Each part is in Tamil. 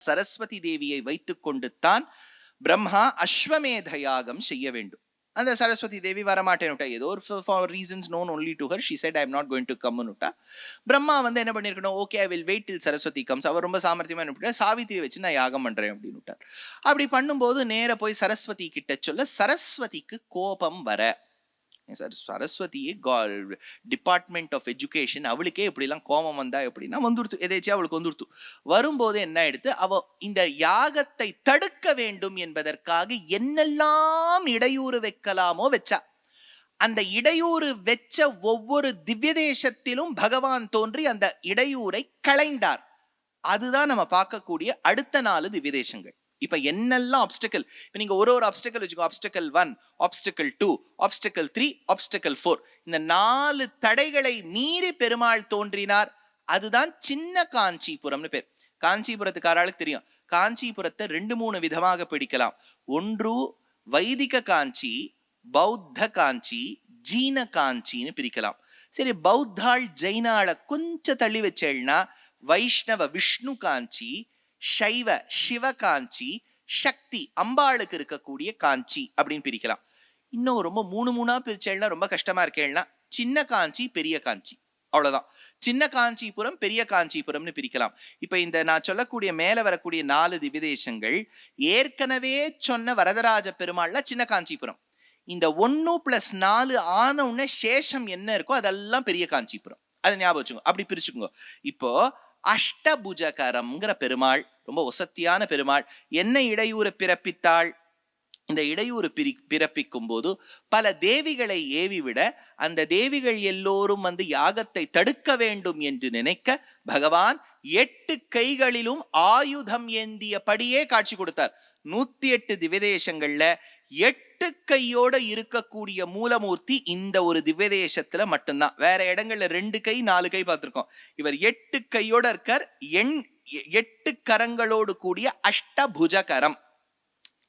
சரஸ்வதி தேவியை வைத்துக் கொண்டு தான் பிரம்மா அஸ்வமேத யாகம் செய்ய வேண்டும். அந்த சரஸ்வதி தேவி வரமாட்டேன்னுட்டா. ஏதோ ஒரு for reasons known only to her, she said I am not going to கம்னுட்டா. பிரம்மா வந்து என்ன பண்ணிருக்கணும், okay I will wait till Saraswati comes. அவர் ரொம்ப சாமர்த்தியமா என்ன, சாவித்திரியை வச்சு நான் யாகம் பண்றேன் அப்படின்னு விட்டார். அப்படி பண்ணும்போது நேர போய் சரஸ்வதி கிட்ட சொல்ல, சரஸ்வதிக்கு கோபம் வர, சரஸ்வதி டிபார்ட்மெண்ட் ஆஃப் எஜுகேஷன், அவளுக்கே இப்படிலாம் கோபம் வந்தா எப்படின்னா வந்துடுத்து, எதேச்சியா அவளுக்கு வந்துடுத்து. வரும்போது என்ன எடுத்து, அவ இந்த யாகத்தை தடுக்க வேண்டும் என்பதற்காக என்னெல்லாம் இடையூறு வைக்கலாமோ வச்சா. அந்த இடையூறு வச்ச ஒவ்வொரு திவ்ய தேசத்திலும் பகவான் தோன்றி அந்த இடையூரை களைந்தார். அதுதான் நம்ம பார்க்கக்கூடிய அடுத்த 4 திவ்ய தேசங்கள். இப்ப என்னெல்லாம் ஆப்ஸ்டிக்கல், இப்ப நீங்க ஒரு ஆப்ஸ்டிக்கல் வச்சுக்கோ, ஆப்ஸ்டிக்கல் 1, ஆப்ஸ்டிக்கல் 2, ஆப்ஸ்டிக்கல் 3, ஆப்ஸ்டிக்கல் 4, இந்த 4 தடைகளை மீறி பெருமாள் தோன்றினார். அதுதான் சின்ன காஞ்சிபுரம்னு பேர். காஞ்சிபுரத்துக்காராளுக்கு தெரியும், காஞ்சிபுரத்தை 2-3 விதமாக பிடிக்கலாம். ஒன்று வைதிக காஞ்சி, பௌத்த காஞ்சி, ஜீன காஞ்சின்னு பிரிக்கலாம். சரி, பௌத்தாள் ஜெயினாள கொஞ்சம் தள்ளி வச்சேன்னா வைஷ்ணவ விஷ்ணு காஞ்சி, சைவ சிவ காஞ்சி, சக்தி அம்பாளுக்கு இருக்கக்கூடிய காஞ்சி அப்படின்னு பிரிக்கலாம். இன்னும் ரொம்ப 3 பிரிச்சேன்னா ரொம்ப கஷ்டமா இருக்கேன்னா சின்ன காஞ்சி, பெரிய காஞ்சி, அவ்வளவுதான். சின்ன காஞ்சிபுரம், பெரிய காஞ்சிபுரம்னு பிரிக்கலாம். இப்ப இந்த நான் சொல்லக்கூடிய மேல வரக்கூடிய 4 திவ்ய தேசங்கள் ஏற்கனவே சொன்ன வரதராஜ பெருமாள்ல சின்ன காஞ்சிபுரம். இந்த 1+4 ஆன உடனே சேஷம் என்ன இருக்கோ அதெல்லாம் பெரிய காஞ்சிபுரம். அதை ஞாபகம் வச்சுக்கோங்க, அப்படி பிரிச்சுக்கோங்க. இப்போ அஷ்டபுஜகரம்ங்கிற பெருமாள் ரொம்ப ஒசத்தியான பெருமாள். என்ன இடையூறு பிறப்பித்தாள்? இந்த இடையூறு பிறப்பிக்கும் போது பல தேவிகளை ஏவிவிட அந்த தேவிகள் எல்லோரும் வந்து யாகத்தை தடுக்க வேண்டும் என்று நினைக்க பகவான் 8 கைகளிலும் ஆயுதம் ஏந்தியபடியே காட்சி கொடுத்தார். 108 திவ்யதேசங்கள்ல 8 கையோட இருக்கக்கூடிய மூலமூர்த்தி இந்த ஒரு திவ்யதேசத்துல மட்டும்தான். வேற இடங்கள்ல 2 கை 4 கை பார்த்திருக்கோம். இவர் 8 கையோட இருக்கார். 8 கரங்களோடு கூடிய அஷ்டபுஜகரம்.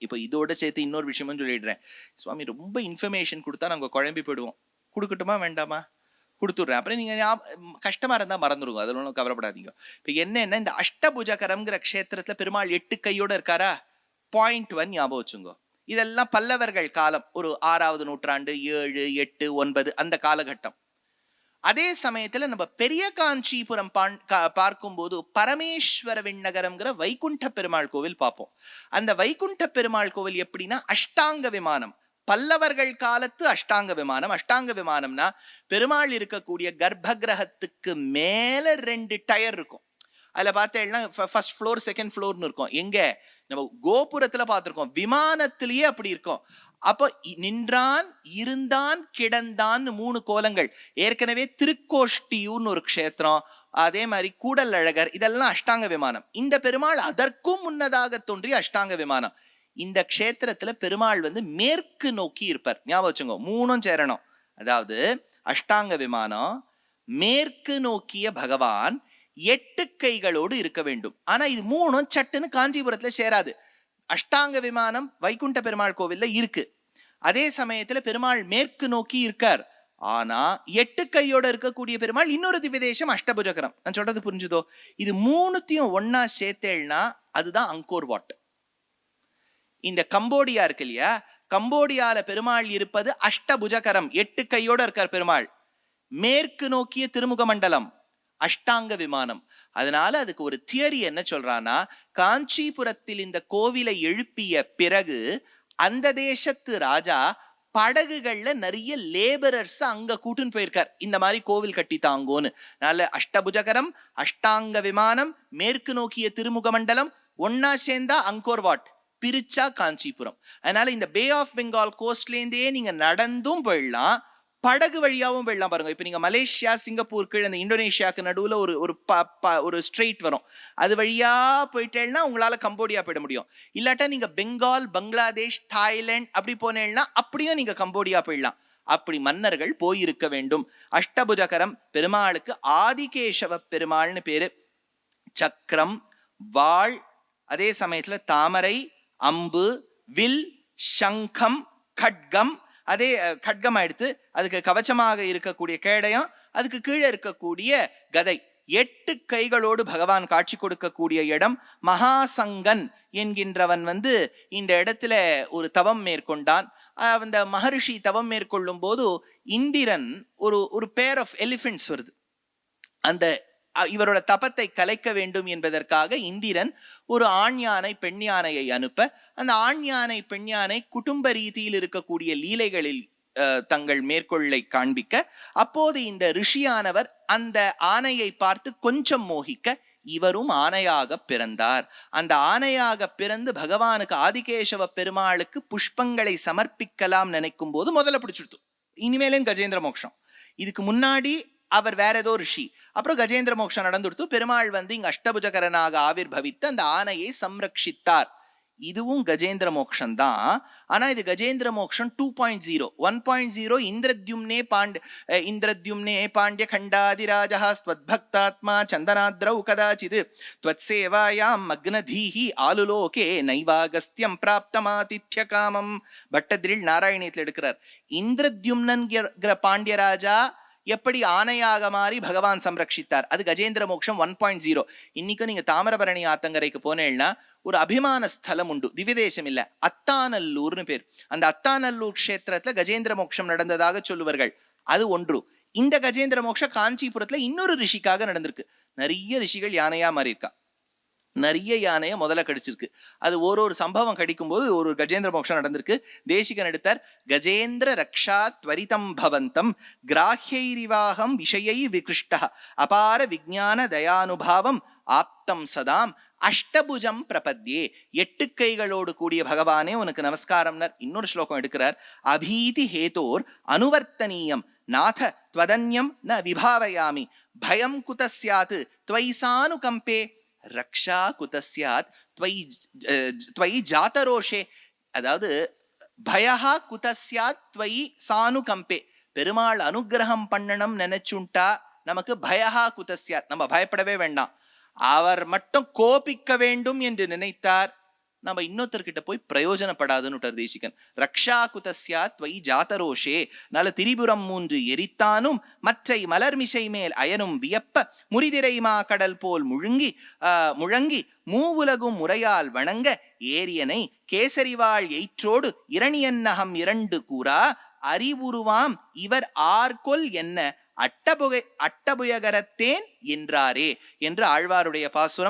இப்ப இதோட சேர்த்து இன்னொரு விஷயமும் சொல்லிடுறேன். சுவாமி ரொம்ப இன்ஃபர்மேஷன் கொடுத்தா நாங்க குழம்பி போயிடுவோம். கொடுக்கட்டுமா வேண்டாமா? கொடுத்துடுறேன். அப்புறம் நீங்க கஷ்டமா இருந்தா மறந்துடுங்க, அதுல ஒன்றும் கவலைப்படாதீங்க. இப்ப என்னன்னா, இந்த அஷ்டபுஜகரம்ங்கிற க்ஷேத்திரத்துல பெருமாள் 8 கையோட இருக்காரா? பாயிண்ட் 1 ஞாபகம் வச்சுங்க. இதெல்லாம் பல்லவர்கள் காலம், ஒரு 6வது நூற்றாண்டு, 7, 8, 9 அந்த காலகட்டம். அதே சமயத்துல நம்ம பெரிய காஞ்சிபுரம் பார்க்கும்போது பரமேஸ்வர விண்ணகரம்ங்கிற வைகுண்ட பெருமாள் கோவில் பார்ப்போம். அந்த வைகுண்ட பெருமாள் கோவில் எப்படின்னா அஷ்டாங்க விமானம். பல்லவர்கள் காலத்து அஷ்டாங்க விமானம். அஷ்டாங்க விமானம்னா பெருமாள் இருக்கக்கூடிய கர்ப்ப கிரகத்துக்கு மேல 2 டயர் இருக்கும். அதுல பார்த்தேன்னா ஃபர்ஸ்ட் ஃப்ளோர், செகண்ட் ஃப்ளோர்னு இருக்கும். எங்க நம்ம கோபுரத்துல பார்த்திருக்கோம், விமானத்திலேயே அப்படி இருக்கும். அப்போ நின்றான், இருந்தான், கிடந்தான் 3 கோலங்கள். ஏற்கனவே திருக்கோஷ்டியூன்னு ஒரு க்ஷேத்திரம், அதே மாதிரி கூடல் அழகர், இதெல்லாம் அஷ்டாங்க விமானம். இந்த பெருமாள் அதற்கும் முன்னதாக தோன்றிய அஷ்டாங்க விமானம். இந்த க்ஷேத்திரத்துல பெருமாள் வந்து மேற்கு நோக்கி இருப்பார். ஞாபகம் வச்சுங்க, 3ம் சேரணும். அதாவது அஷ்டாங்க விமானம், மேற்கு நோக்கிய பகவான், 8 கைகளோடு இருக்க வேண்டும். ஆனா இது 3ம் சட்டுன்னு காஞ்சிபுரத்துல சேராது. அஷ்டாங்க விமானம் வைகுண்ட பெருமாள் கோவில்ல இருக்கு. அதே சமயத்துல பெருமாள் மேற்கு நோக்கி இருக்கார். ஆனா 8 கையோட இருக்கக்கூடிய பெருமாள் இன்னொரு திவ்யதேசம் அஷ்டபுஜகரம். நான் சொல்றது புரிஞ்சுதோ? இது 3த்தையும் ஒன்னா சேர்த்தேன்னா அதுதான் அங்கோர் வாட். இந்த கம்போடியா இருக்கு இல்லையா, கம்போடியால பெருமாள் இருப்பது அஷ்டபுஜகரம், 8 கையோட இருக்கார் பெருமாள். மேற்கு நோக்கிய திருமுக மண்டலம், அஷ்டாங்க விமானம். அதனால அதுக்கு ஒரு தியரி என்ன சொல்றான்னா, காஞ்சிபுரத்தில் இந்த கோவிலை எழுப்பிய பிறகு அந்த தேசத்து ராஜா படகுகள்ல நிறைய லேபரர்ஸ் அங்க கூட்டுன்னு போயிருக்கார், இந்த மாதிரி கோவில் கட்டி தாங்கோன்னு. அதனால அஷ்டபுஜகரம், அஷ்டாங்க விமானம், மேற்கு நோக்கிய திருமுக மண்டலம் ஒன்னா சேர்ந்தா அங்கோர் வாட், பிரிச்சா காஞ்சிபுரம். அதனால இந்த பே ஆஃப் பெங்கால் கோஸ்ட்லேருந்தே நீங்க நடந்தும் போயிடலாம், படகு வழியாவும் போயிடலாம். பாருங்க, இப்ப நீங்க மலேசியா, சிங்கப்பூர் கீழே அந்த இந்தோனேஷியாவுக்கு நடுவுல ஒரு ஸ்ட்ரெயிட் வரும், அது வழியா போயிட்டேன்னா உங்களால கம்போடியா போயிட முடியும். இல்லாட்டா நீங்க பெங்கால், பங்களாதேஷ், தாய்லாந்து அப்படி போனேன்னா அப்படியும் நீங்க கம்போடியா போயிடலாம். அப்படி மன்னர்கள் போயிருக்க வேண்டும். அஷ்டபுஜகரம் பெருமாளுக்கு ஆதிகேசவ பெருமாள்னு பேரு. சக்கரம், வாள், அதே சமயத்துல தாமரை, அம்பு, வில், சங்கம், கட்கம். அதே கட்கம் எடுத்து அதுக்கு கவச்சமாக இருக்கக்கூடிய கேடயம், அதுக்கு கீழே இருக்கக்கூடிய கதை, 8 கைகளோடு பகவான் காட்சி கொடுக்கக்கூடிய இடம். மகாசங்கன் என்கின்றவன் இந்த இடத்துல ஒரு தவம் மேற்கொண்டான். அந்த மகரிஷி தவம் மேற்கொள்ளும் போது இந்திரன் ஒரு பேர் ஆஃப் எலிஃபென்ட்ஸ் வருது. அந்த இவரோட தபத்தை கலைக்க வேண்டும் என்பதற்காக இந்திரன் ஒரு ஆண் யானை பெண் யானையை அனுப்ப, அந்த ஆண் யானை பெண் யானை குடும்ப ரீதியில் இருக்கக்கூடிய லீலைகளில் தங்கள் மேற்கொள்ளை காண்பிக்க, அப்போது இந்த ரிஷியானவர் அந்த ஆணையை பார்த்து கொஞ்சம் மோகிக்க இவரும் ஆணையாக பிறந்தார். அந்த ஆணையாக பிறந்து பகவானுக்கு ஆதிகேசவ பெருமாளுக்கு புஷ்பங்களை சமர்ப்பிக்கலாம் நினைக்கும் போது முதல்ல பிடிச்சிடுத்து. இனிமேலும் கஜேந்திர மோட்சம். இதுக்கு முன்னாடி அவர் வேற ஏதோ ரிஷி. அப்புறம் கஜேந்திர மோட்சம் நடந்துடுத்து. பெருமாள் இங்க அஷ்டபுஜகரனாக ஆவிர் பவித்து அந்த ஆணையை சம்ரட்சித்தார். இதுவும் கஜேந்திர மோக்ஷம் தான். ஆனா இது கஜேந்திர மோக்ஷம் 2.0. 1.0 இந்திரத்யும்னே பாண்டிய கண்டாதிராஜா ஸ்வத்பக்தாத்மா சந்தனாத்ரௌ கதாச்சித் த்வத்சேவாயாம் மக்னதீஹி ஆலுலோகே நைவாகஸ்தியம் பிராப்தமாதித்ய காமம். பட்டதிரில் நாராயணியத்தில் எடுக்கிறார். இந்திரத்யும்னன்கிற பாண்டியராஜா எப்படி ஆணையாக மாறி பகவான் சம்ரட்சித்தார், அது கஜேந்திர மோக்ஷம் 1.0. இன்னைக்கும் நீங்க தாமிரபரணி ஆத்தங்கரைக்கு போனேன்னா ஒரு அபிமான ஸ்தலம் உண்டு. திவ்யதேசம் இல்ல, அத்தானல்லூர்னு பேர். அந்த அத்தானல்லூர் கஷேத்திரத்துல கஜேந்திர மோட்சம் நடந்ததாக சொல்லுவார்கள். அது ஒன்று. இந்த கஜேந்திர மோட்சம் காஞ்சிபுரத்துல இன்னொரு ரிஷிக்காக நடந்திருக்கு. நிறைய ரிஷிகள் யானையா மாறி இருக்கா. நிறைய யானையை முதல்ல கடிச்சிருக்கு. அது ஒரு சம்பவம் கடிக்கும் போது ஒரு கஜேந்திர மோட்சம் நடந்திருக்கு. தேசிகன் எடுத்தார். கஜேந்திர ரக்ஷா த்வரிதம் பவந்தம் கிராஹ்யைரிவாகம் விஷயை விகிருஷ்ட அபார விஜான தயானுபாவம் ஆப்தம் சதாம் அஷ்டபுஜம் பிரபத்யே. 8 கைகளோடு கூடிய பகவானே உனக்கு நமஸ்காரம்னர். இன்னொரு ஸ்லோகம் எடுக்கிறார். அபீதி ஹேதோர் அனுவர்த்தனீயம் நாத த்வதன்யம் ந விபாவயாமி பயம் குதஸ்யாத் த்வைசானு கம்பே ரக்ஷா குதஸ்யாத் த்வை ஜாதரோஷே. அதாவது பயஹா குதஸ்யாத் த்வை சானு கம்பே. பெருமாள் அனுகிரகம் பண்ணணும் நினைச்சுட்டா நமக்கு பயஹா குதஸ்யாத், நம்ம பயப்படவே வேண்டாம். அவர் மட்டும் கோபிக்க வேண்டும் என்று நினைத்தார், நம்ம இன்னொருத்தர்கிட்ட போய் பிரயோஜனப்படாதுன்னு தேசிகன். ரக்ஷா குதஸ்யா த்வை ஜாதரோஷே. நல திரிபுரம் 3 எரித்தானும் மற்றை மலர்மிசை மேல் அயனும் வியப்ப முறிதிரைமா கடல் போல் முழங்கி மூவுலகும் முறையால் வணங்க ஏரியனை கேசரிவாள் எயிற்றோடு இரணியன்னகம் 2 கூறா அறிவுருவாம் இவர் ஆர்கொல் என்ன அட்டபுயகரத்தேன் என்றாரே என்று ஆழ்வாருடைய பாசுரம்.